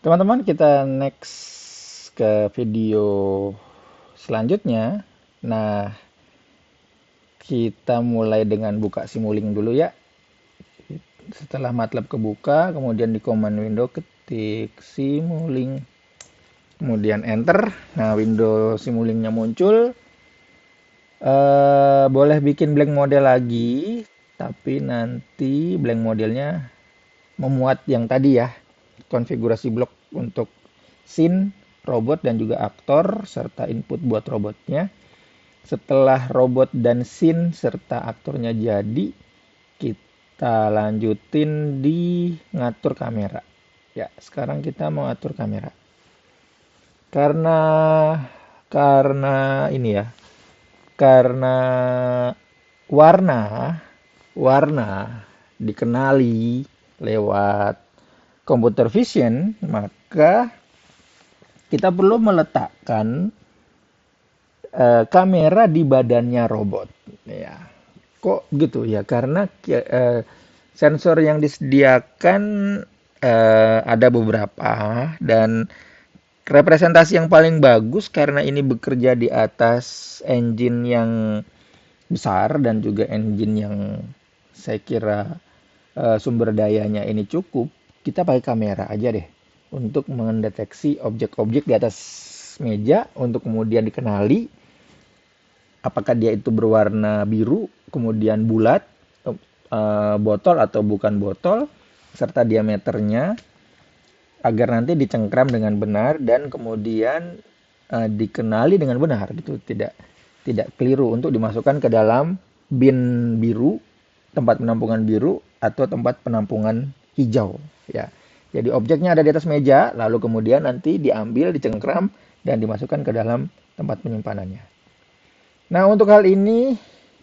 Teman-teman, kita next ke video selanjutnya. Nah, kita mulai dengan buka Simulink dulu ya. Setelah MATLAB kebuka, kemudian di command window ketik Simulink, kemudian enter. Nah, window Simulinknya muncul. Boleh bikin blank model lagi, tapi nanti blank modelnya memuat yang tadi ya, konfigurasi blok untuk scene, robot, dan juga aktor, serta input buat robotnya. Setelah robot dan scene serta aktornya jadi, kita lanjutin di ngatur kamera. Ya, sekarang kita mau atur kamera. Karena karena ini ya, karena warna warna dikenali lewat computer vision, maka kita perlu meletakkan kamera di badannya robot. Ya, kok gitu ya? Karena sensor yang disediakan ada beberapa, dan representasi yang paling bagus karena ini bekerja di atas engine yang besar dan juga engine yang saya kira sumber dayanya ini cukup, kita pakai kamera aja deh untuk mendeteksi objek-objek di atas meja untuk kemudian dikenali apakah dia itu berwarna biru, kemudian bulat, botol atau bukan botol, serta diameternya agar nanti dicengkram dengan benar dan kemudian dikenali dengan benar gitu, tidak keliru untuk dimasukkan ke dalam bin biru, tempat penampungan biru atau tempat penampungan hijau ya. Jadi objeknya ada di atas meja, lalu kemudian nanti diambil, dicengkram dan dimasukkan ke dalam tempat penyimpanannya. Nah, untuk hal ini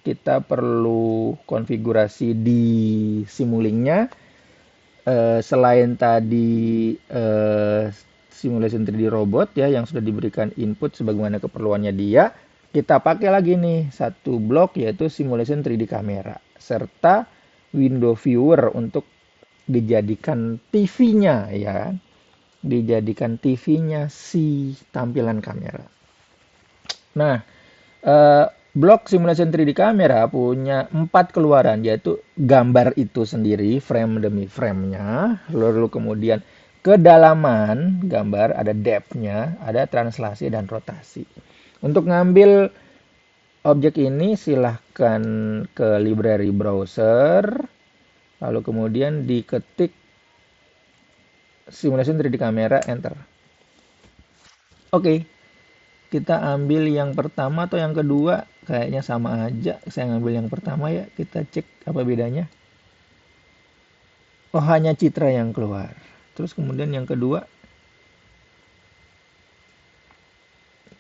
kita perlu konfigurasi di Simulinknya. Selain tadi simulation 3D robot ya yang sudah diberikan input sebagaimana keperluannya dia, kita pakai lagi nih satu blok yaitu simulation 3D kamera serta window viewer untuk dijadikan TV-nya ya. Dijadikan TV-nya si tampilan kamera. Nah, blok simulation 3D kamera punya 4 keluaran, yaitu gambar itu sendiri, frame demi framenya, lalu kemudian kedalaman gambar, ada depth-nya, ada translasi dan rotasi. Untuk ngambil objek ini silahkan ke library browser, lalu kemudian diketik simulation 3D kamera, enter. Oke, kita ambil yang pertama atau yang kedua, kayaknya sama aja. Saya ngambil yang pertama ya, kita cek apa bedanya. Oh, hanya citra yang keluar. Terus kemudian yang kedua,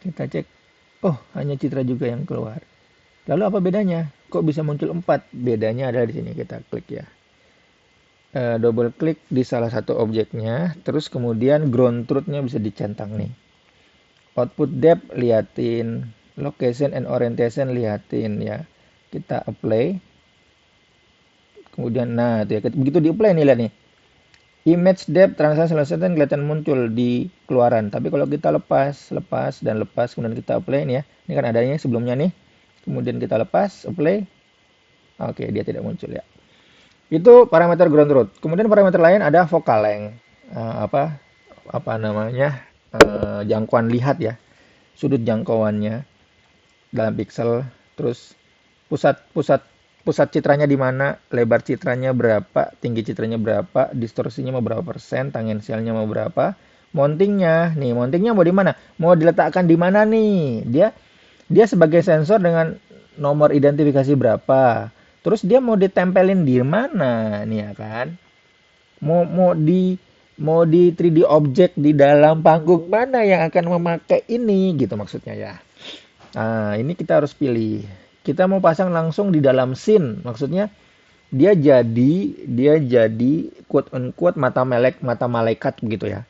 kita cek. Oh, hanya citra juga yang keluar. Lalu apa bedanya? Kok bisa muncul 4? Bedanya adalah di sini, kita klik ya. Double klik di salah satu objeknya, terus kemudian ground truth-nya bisa dicentang nih. Output depth liatin, location and orientation liatin ya. Kita apply. Kemudian nah itu ya, begitu di apply nih, lihat nih. Image depth translation selesai kelihatan muncul di keluaran. Tapi kalau kita lepas kemudian kita apply nih ya. Ini kan adanya sebelumnya nih. Kemudian kita lepas, apply. Oke, dia tidak muncul ya. Itu parameter ground truth. Kemudian parameter lain ada focal length. Apa namanya? Jangkauan lihat ya. Sudut jangkauannya dalam pixel, terus pusat pusat pusat citranya di mana, lebar citranya berapa, tinggi citranya berapa, distorsinya mau berapa persen, tangensialnya mau berapa, mountingnya mau di mana, mau diletakkan di mana nih, dia sebagai sensor dengan nomor identifikasi berapa, terus dia mau ditempelin di mana nih ya kan, mau di 3D object di dalam panggung mana yang akan memakai ini gitu maksudnya ya. Nah, ini kita harus pilih. Kita mau pasang langsung di dalam scene. Maksudnya dia jadi quote unquote mata malaikat begitu ya.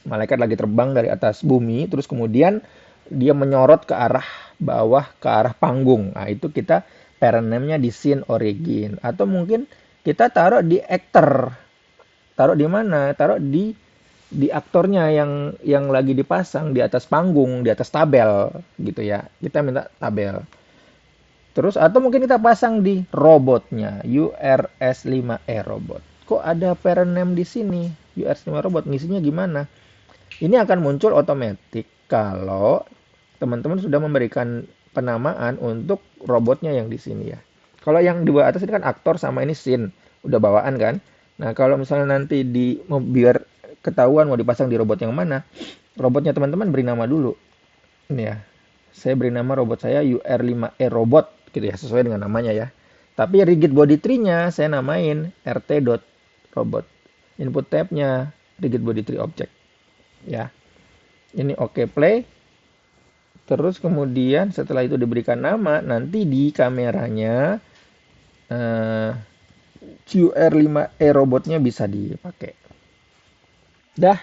Malaikat lagi terbang dari atas bumi, terus kemudian dia menyorot ke arah bawah, ke arah panggung. Nah, itu kita parent name-nya di scene origin. Atau mungkin kita taruh di actor. Taruh di mana? Taruh di aktornya yang lagi dipasang di atas panggung, di atas tabel gitu ya. Kita minta tabel. Terus atau mungkin kita pasang di robotnya, URS5E robot. Kok ada parent name di sini? URS5 robot ngisinya gimana? Ini akan muncul otomatis kalau teman-teman sudah memberikan penamaan untuk robotnya yang di sini ya. Kalau yang di bawah atas ini kan aktor sama ini scene, udah bawaan kan. Nah, kalau misalnya nanti biar ketahuan mau dipasang di robot yang mana, robotnya teman-teman beri nama dulu. Ini ya, saya beri nama robot saya UR5E robot gitu ya, sesuai dengan namanya ya. Tapi rigid body tree-nya saya namain rt.robot. Input tab-nya rigid body tree object ya. Ini oke play. Terus kemudian setelah itu diberikan nama, nanti di kameranya UR5E robotnya bisa dipakai. Dah,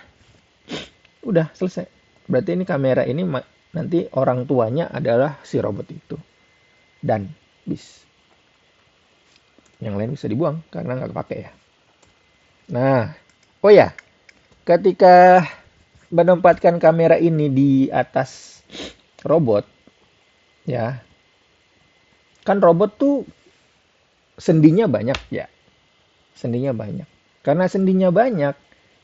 udah selesai. Berarti ini kamera ini nanti orang tuanya adalah si robot itu. Dan bis. Yang lain bisa dibuang karena nggak kepake ya. Nah, oh ya, ketika menempatkan kamera ini di atas robot, ya, kan robot tuh sendinya banyak ya. Sendinya banyak. Karena sendinya banyak,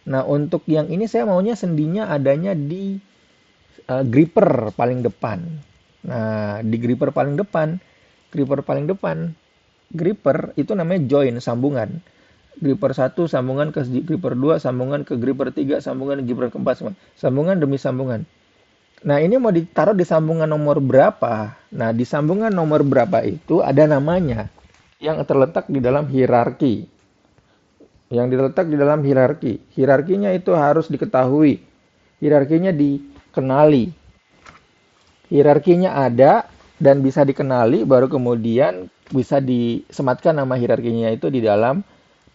nah untuk yang ini saya maunya sendinya adanya di gripper paling depan. Nah, di gripper paling depan, gripper itu namanya join, sambungan. Gripper 1 sambungan ke gripper 2, sambungan ke gripper 3, sambungan ke gripper keempat, sambungan demi sambungan. Nah, ini mau ditaruh di sambungan nomor berapa? Nah, di sambungan nomor berapa itu ada namanya yang terletak di dalam hierarki. Yang terletak di dalam hierarki. Hierarkinya itu harus diketahui. Hierarkinya dikenali. Hierarkinya ada dan bisa dikenali, baru kemudian bisa disematkan nama hierarkinya itu di dalam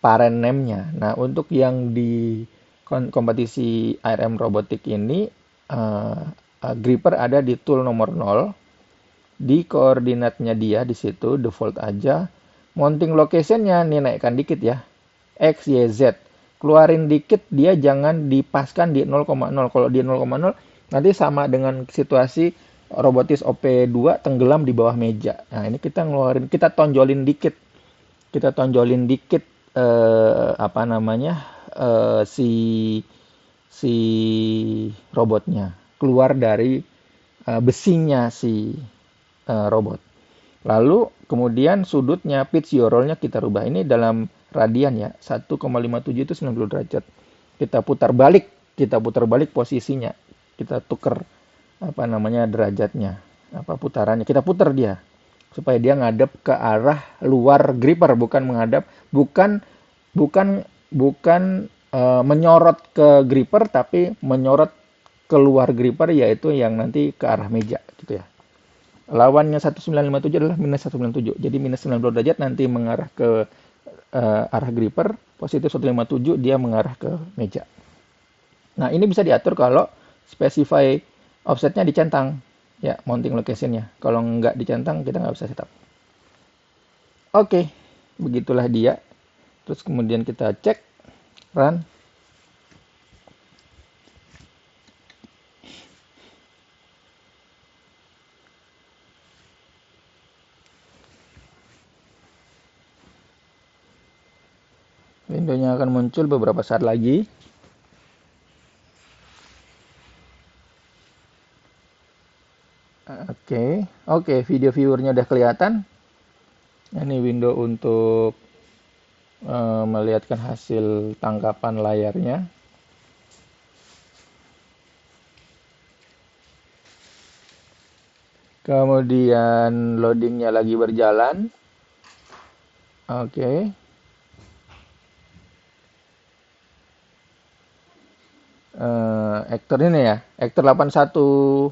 parent name-nya. Nah, untuk yang di kompetisi ARM Robotik ini, gripper ada di tool nomor 0. Di koordinatnya dia di situ, default aja. Mounting location-nya nih naikkan dikit ya. X, Y, Z. Keluarin dikit, dia jangan dipaskan di 0,0. Kalau di 0,0, nanti sama dengan situasi robotis OP2 tenggelam di bawah meja. Nah, ini kita ngeluarin, kita tonjolin dikit. Kita tonjolin dikit apa namanya? Si robotnya keluar dari besinya si robot. Lalu kemudian sudutnya pitch yaw roll-nya kita rubah. Ini dalam radian ya. 1,57 itu 90 derajat. Kita putar balik posisinya. Kita tuker apa namanya derajatnya, apa putarannya. Kita putar dia supaya dia ngadep ke arah luar gripper, bukan menghadap, bukan menyorot ke gripper, tapi menyorot keluar gripper, yaitu yang nanti ke arah meja gitu ya. Lawannya 1957 adalah minus 197. Jadi minus 90 derajat nanti mengarah ke arah gripper, positif 157 dia mengarah ke meja. Nah, ini bisa diatur kalau specify offsetnya dicentang. Ya, mounting location-nya. Kalau nggak dicentang, kita nggak bisa setup. Oke, begitulah dia. Terus kemudian kita cek, run. Window-nya akan muncul beberapa saat lagi. Oke, video viewernya udah kelihatan. Ini window untuk melihatkan hasil tangkapan layarnya. Kemudian loadingnya lagi berjalan. Oke. Ektor ini ya, ektor 81,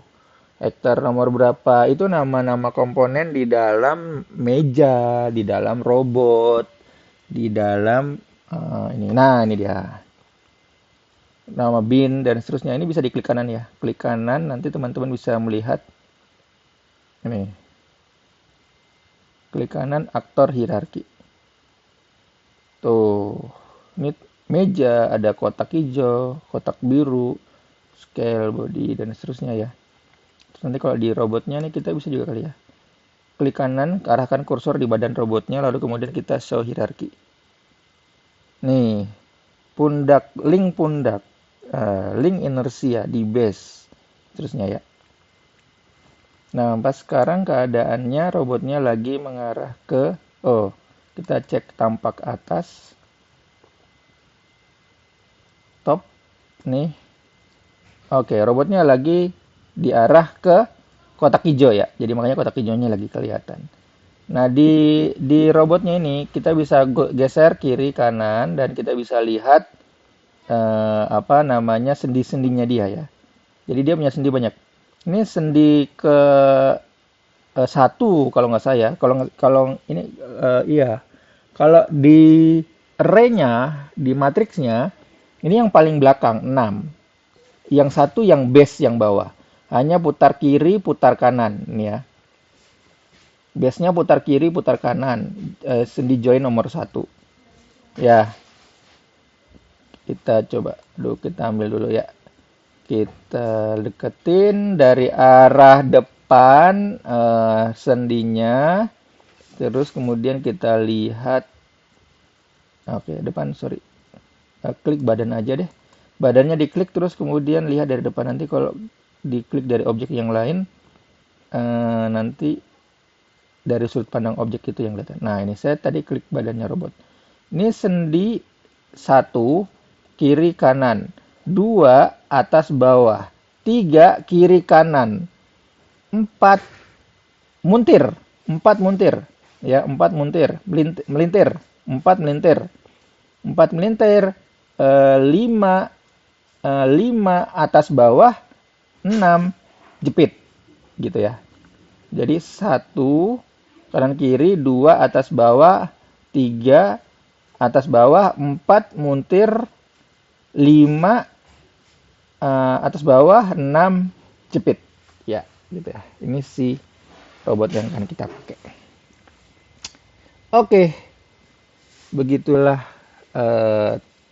ektor nomor berapa, itu nama-nama komponen di dalam meja, di dalam robot, di dalam ini. Nah, ini dia. Nama bin dan seterusnya. Ini bisa diklik kanan ya. Klik kanan, nanti teman-teman bisa melihat ini. Klik kanan aktor hierarki. Tuh. Ini meja, ada kotak hijau, kotak biru, scale, body, dan seterusnya ya. Terus nanti kalau di robotnya nih kita bisa juga kali ya. Klik kanan, arahkan kursor di badan robotnya, lalu kemudian kita show hierarki. Nih, pundak, link inersia di base, terusnya ya. Nah, pas sekarang keadaannya robotnya lagi mengarah ke, kita cek tampak atas, top, nih. Oke, robotnya lagi diarah ke kotak hijau ya. Jadi makanya kotak hijaunya lagi kelihatan. Nah, di robotnya ini kita bisa geser kiri kanan dan kita bisa lihat apa namanya sendi-sendinya dia ya. Jadi dia punya sendi banyak. Ini sendi ke satu kalau nggak saya. Kalau kalau ini iya. Kalau di array-nya, di matriksnya, ini yang paling belakang 6. Yang satu yang base yang bawah. Hanya putar kiri, putar kanan. Ini ya. Base-nya putar kiri, putar kanan. Sendi join nomor 1. Ya, kita coba. Kita ambil dulu ya. Kita deketin dari arah depan sendinya. Terus kemudian kita lihat. Oke, depan, sorry. Klik badan aja deh. Badannya diklik terus kemudian lihat dari depan. Nanti kalau diklik dari objek yang lain, nanti dari sudut pandang objek itu yang kelihatan. Nah, ini saya tadi klik badannya robot. Ini sendi 1 kiri kanan, 2 atas bawah, 3 kiri kanan, 4 muntir, 4 muntir, ya 4 muntir, melintir, 4 melintir, 4 melintir, 5 atas bawah, 6 jepit, gitu ya. Jadi 1 kanan kiri, 2 atas bawah, 3 atas bawah, 4 muntir, 5 atas bawah, 6 jepit. Ya, gitu ya. Ini si robot yang akan kita pakai. Oke. Begitulah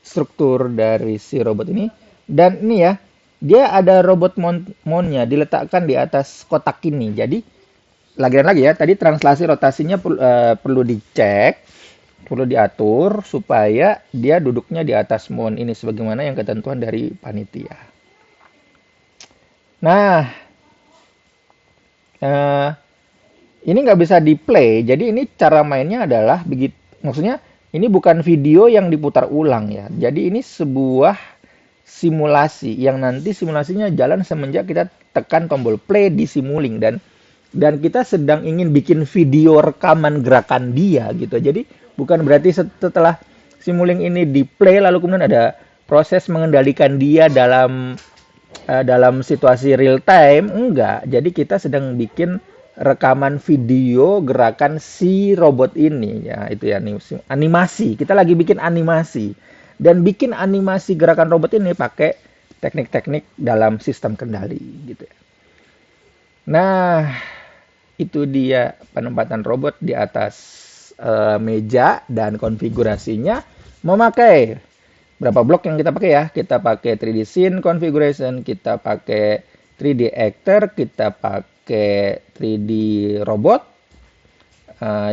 struktur dari si robot ini. Dan ini ya, dia ada robot mount-nya diletakkan di atas kotak ini. Jadi lagi ya, tadi translasi rotasinya perlu dicek, perlu diatur supaya dia duduknya di atas mount ini sebagaimana yang ketentuan dari panitia. Nah, ini nggak bisa di play, jadi ini cara mainnya adalah begitu. Maksudnya ini bukan video yang diputar ulang ya. Jadi ini sebuah simulasi yang nanti simulasinya jalan semenjak kita tekan tombol play di Simulink dan kita sedang ingin bikin video rekaman gerakan dia gitu. Jadi bukan berarti setelah Simulink ini di play lalu kemudian ada proses mengendalikan dia dalam situasi real time, enggak. Jadi kita sedang bikin rekaman video gerakan si robot ini ya, itu ya animasi. Kita lagi bikin animasi dan bikin animasi gerakan robot ini pakai teknik-teknik dalam sistem kendali gitu ya. Nah, itu dia penempatan robot di atas meja dan konfigurasinya memakai berapa blok yang kita pakai ya. Kita pakai 3D Scene Configuration, kita pakai 3D Actor, kita pakai 3D Robot,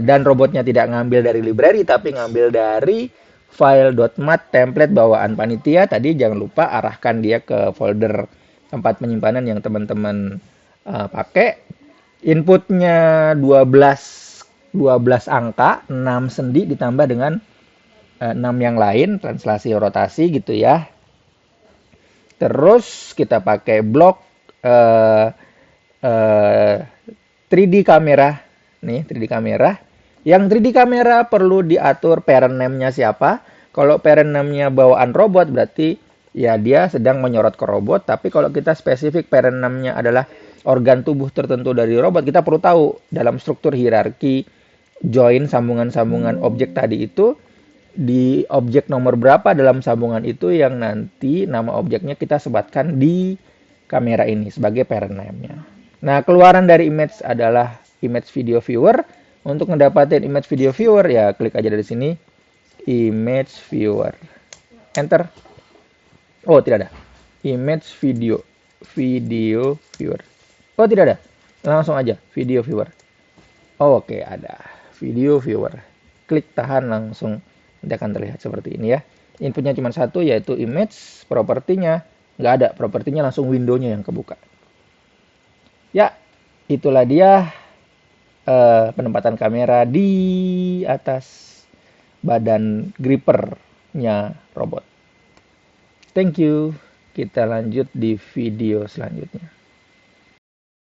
dan robotnya tidak ngambil dari library tapi ngambil dari file.mat template bawaan panitia. Tadi jangan lupa arahkan dia ke folder tempat penyimpanan yang teman-teman pakai. Inputnya 12 angka, 6 sendi ditambah dengan 6 yang lain, translasi rotasi gitu ya. Terus kita pakai blok 3D kamera. Nih, 3D kamera. Yang 3D kamera perlu diatur parent name-nya siapa. Kalau parent name-nya bawaan robot berarti ya dia sedang menyorot ke robot. Tapi kalau kita spesifik parent name-nya adalah organ tubuh tertentu dari robot, kita perlu tahu dalam struktur hierarki join sambungan-sambungan objek tadi itu di objek nomor berapa dalam sambungan itu yang nanti nama objeknya kita sebatkan di kamera ini sebagai parent name-nya. Nah, keluaran dari image adalah image video viewer. Untuk mendapatkan image video viewer ya klik aja dari sini image viewer. enter. Oh, tidak ada. Image video. Video viewer. Oh, tidak ada. Langsung aja video viewer. Oh, oke, ada. Video viewer. Klik tahan langsung nanti akan terlihat seperti ini ya. Inputnya cuma satu yaitu image, propertinya nggak ada. Propertinya langsung windownya yang kebuka. Ya, itulah dia penempatan kamera di atas badan grippernya robot. Thank you. Kita lanjut di video selanjutnya.